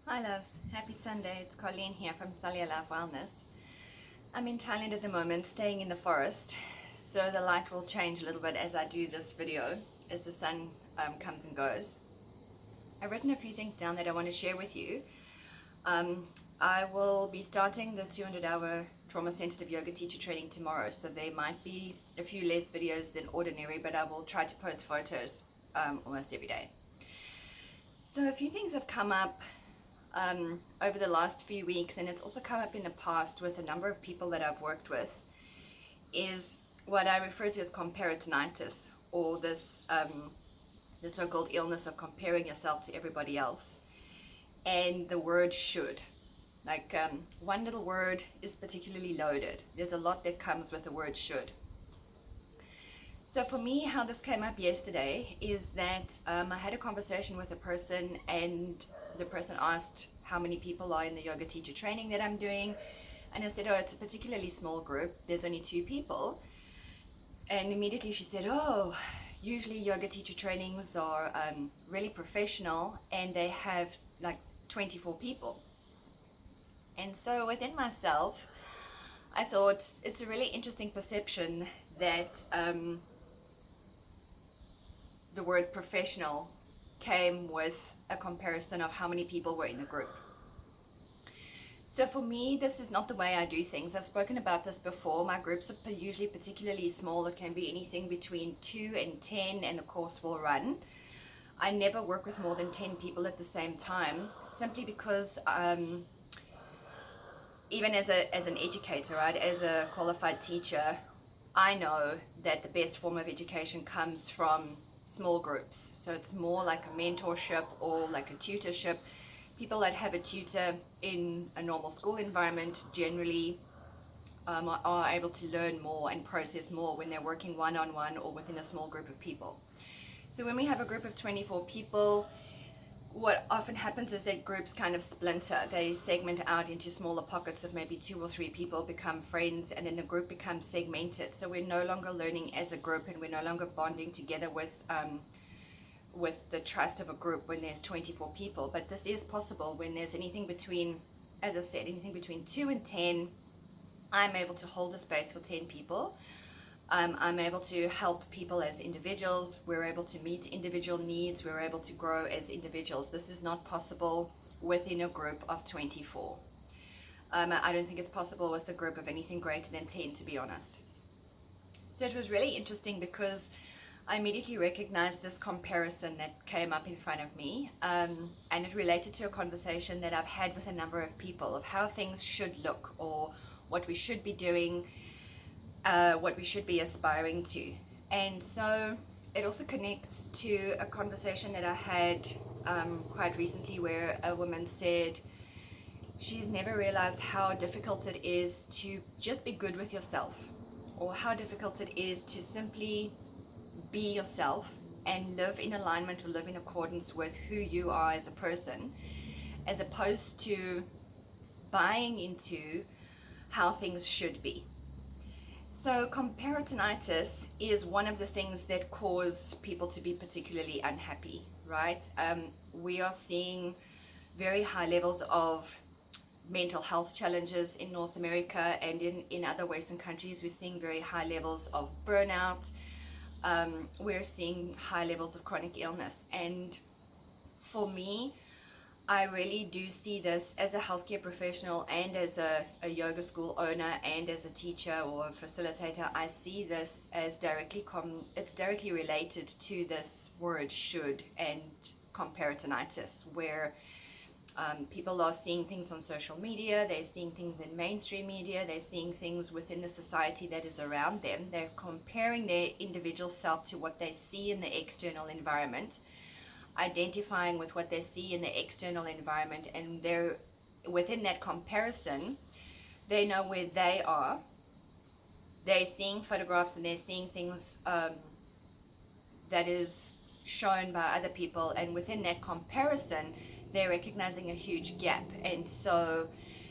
Hi loves, happy Sunday. It's Colleen here from Cellular Life Wellness. I'm in Thailand at the moment, staying in the forest, so the light will change a little bit as I do this video, as the sun comes and goes. I've written a few things down that I want to share with you. I will be starting the 200-hour trauma-sensitive yoga teacher training tomorrow, so there might be a few less videos than ordinary, but I will try to post photos almost every day. So a few things have come up over the last few weeks, and it's also come up in the past with a number of people that I've worked with, is what I refer to as comparisonitis, or this the so-called illness of comparing yourself to everybody else. And the word should, like one little word is particularly loaded. There's a lot that comes with the word should. So for me, how this came up yesterday is that I had a conversation with a person, and the person asked how many people are in the yoga teacher training that I'm doing. And I said, oh, it's a particularly small group. There's only 2 people. And immediately she said, oh, usually yoga teacher trainings are really professional, and they have like 24 people. And so within myself, I thought it's a really interesting perception that the word professional came with a comparison of how many people were in the group. So for me, this is not the way I do things. I've spoken about this before. My groups are usually particularly small. It can be anything between 2 and 10, and the course will run. I never work with more than 10 people at the same time, simply because even as an educator, right, as a qualified teacher, I know that the best form of education comes from small groups. So it's more like a mentorship or like a tutorship. People that have a tutor in a normal school environment generally are able to learn more and process more when they're working one-on-one or within a small group of people. So when we have a group of 24 people, what often happens is that groups kind of splinter. They segment out into smaller pockets of maybe 2 or 3 people, become friends, and then the group becomes segmented. So we're no longer learning as a group, and we're no longer bonding together with the trust of a group when there's 24 people. But this is possible when there's anything between, as I said, anything between 2 and 10. I'm able to hold a space for 10 people. I'm able to help people as individuals. We're able to meet individual needs. We're able to grow as individuals. This is not possible within a group of 24. I don't think it's possible with a group of anything greater than 10, to be honest. So it was really interesting because I immediately recognized this comparison that came up in front of me, and it related to a conversation that I've had with a number of people of how things should look, or what we should be doing, what we should be aspiring to. And so it also connects to a conversation that I had quite recently, where a woman said she's never realized how difficult it is to just be good with yourself, or how difficult it is to simply be yourself and live in alignment or live in accordance with who you are as a person, as opposed to buying into how things should be. So comparisonitis is one of the things that cause people to be particularly unhappy, right? We are seeing very high levels of mental health challenges in North America, and in other Western countries. We're seeing very high levels of burnout. We're seeing high levels of chronic illness. And for me, I really do see this as a healthcare professional, and as a yoga school owner, and as a teacher or a facilitator. I see this as it's directly related to this word should and comparisonitis, where people are seeing things on social media, they're seeing things in mainstream media, they're seeing things within the society that is around them. They're comparing their individual self to what they see in the external environment, identifying with what they see in the external environment, and they're within that comparison. They know where they are. They're seeing photographs and they're seeing things that is shown by other people, and within that comparison they're recognizing a huge gap. And so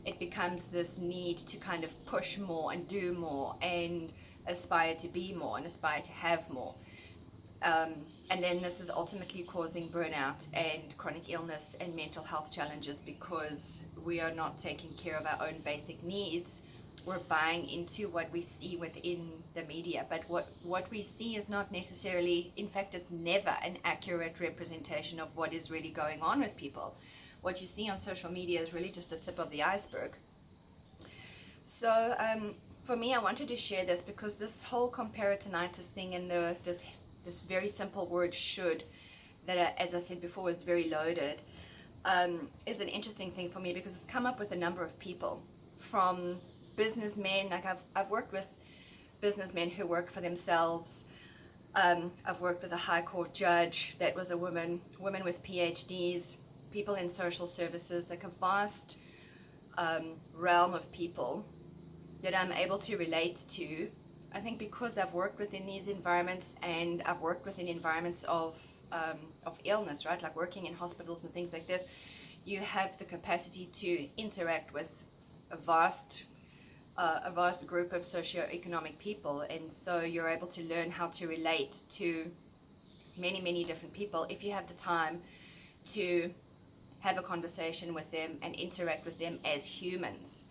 it becomes this need to kind of push more and do more and aspire to be more and aspire to have more. And then this is ultimately causing burnout and chronic illness and mental health challenges because we are not taking care of our own basic needs. We're buying into what we see within the media, but what we see is not necessarily, in fact, it's never an accurate representation of what is really going on with people. What you see on social media is really just a tip of the iceberg. So for me, I wanted to share this because this whole comparisonitis thing and this very simple word should, that as I said before is very loaded, is an interesting thing for me because it's come up with a number of people, from businessmen. Like I've worked with businessmen who work for themselves. I've worked with a high court judge that was a woman with PhDs, people in social services, like a vast realm of people that I'm able to relate to. I think because I've worked within these environments, and I've worked within environments of illness, right? Like working in hospitals and things like this, you have the capacity to interact with a vast group of socioeconomic people, and so you're able to learn how to relate to many different people if you have the time to have a conversation with them and interact with them as humans.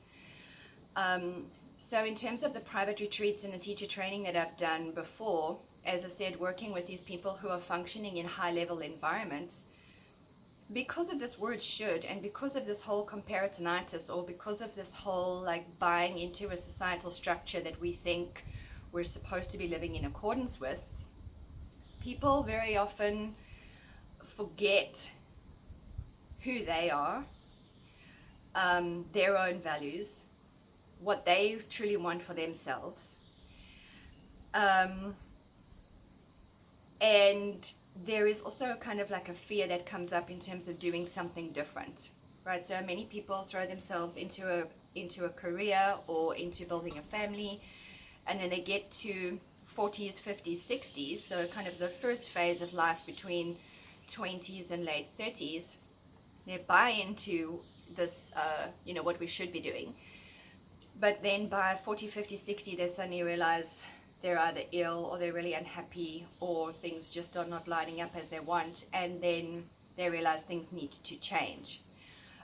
So in terms of the private retreats and the teacher training that I've done before, as I said, working with these people who are functioning in high-level environments, because of this word should, and because of this whole comparisonitis, or because of this whole like buying into a societal structure that we think we're supposed to be living in accordance with, people very often forget who they are, their own values, what they truly want for themselves, and there is also kind of like a fear that comes up in terms of doing something different, right? So many people throw themselves into a career or into building a family, and then they get to 40s, 50s, 60s, so kind of the first phase of life between 20s and late 30s, they buy into this, what we should be doing. But then by 40, 50, 60, they suddenly realize they're either ill or they're really unhappy, or things just are not lining up as they want, and then they realize things need to change.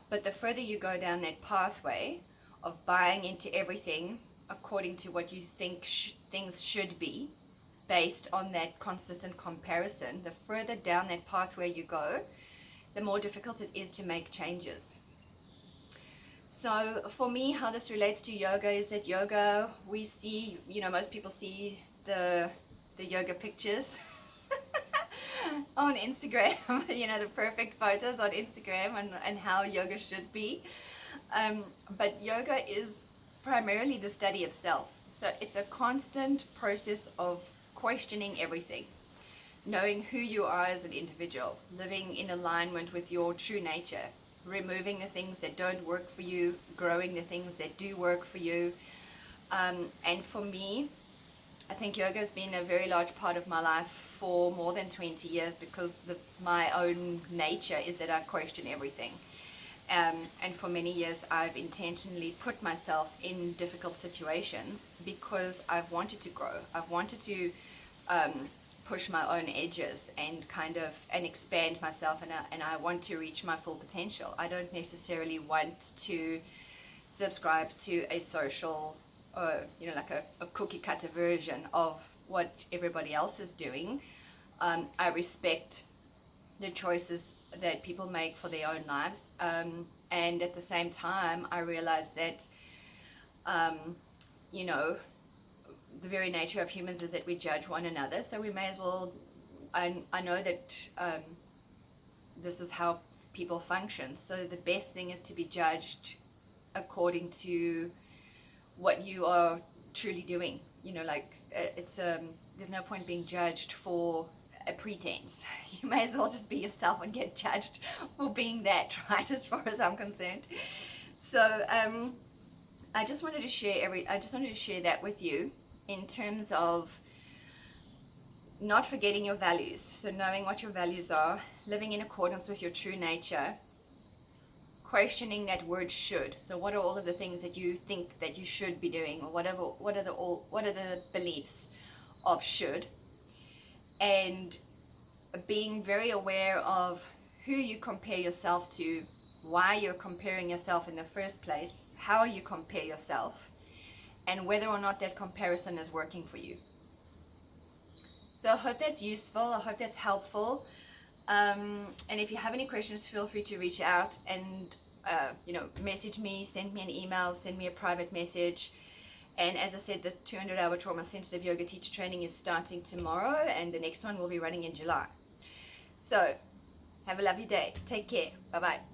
But the further you go down that pathway of buying into everything according to what you think things should be, based on that consistent comparison, the further down that pathway you go, the more difficult it is to make changes. So for me, how this relates to yoga is that yoga, we see, most people see the yoga pictures on Instagram, the perfect photos on Instagram and how yoga should be. But yoga is primarily the study of self. So it's a constant process of questioning everything, knowing who you are as an individual, living in alignment with your true nature, removing the things that don't work for you, growing the things that do work for you. And for me, I think yoga has been a very large part of my life for more than 20 years because my own nature is that I question everything. And for many years, I've intentionally put myself in difficult situations because I've wanted to grow. I've wanted to push my own edges and expand myself, and I want to reach my full potential. I don't necessarily want to subscribe to a social, like a cookie cutter version of what everybody else is doing. I respect the choices that people make for their own lives, and at the same time I realize that the very nature of humans is that we judge one another, so we may as well, I know that this is how people function, so the best thing is to be judged according to what you are truly doing. There's no point being judged for a pretense. You may as well just be yourself and get judged for being that, right, as far as I'm concerned. So I just wanted to share that with you, in terms of not forgetting your values. So knowing what your values are, living in accordance with your true nature, questioning that word should. So what are all of the things that you think that you should be doing, or whatever, what are the beliefs of should, and being very aware of who you compare yourself to, why you're comparing yourself in the first place, how you compare yourself, and whether or not that comparison is working for you. So I hope that's useful. I hope that's helpful. And if you have any questions, feel free to reach out and message me, send me an email, send me a private message. And as I said, the 200-hour trauma sensitive yoga teacher training is starting tomorrow, and the next one will be running in July. So have a lovely day. Take care. Bye bye.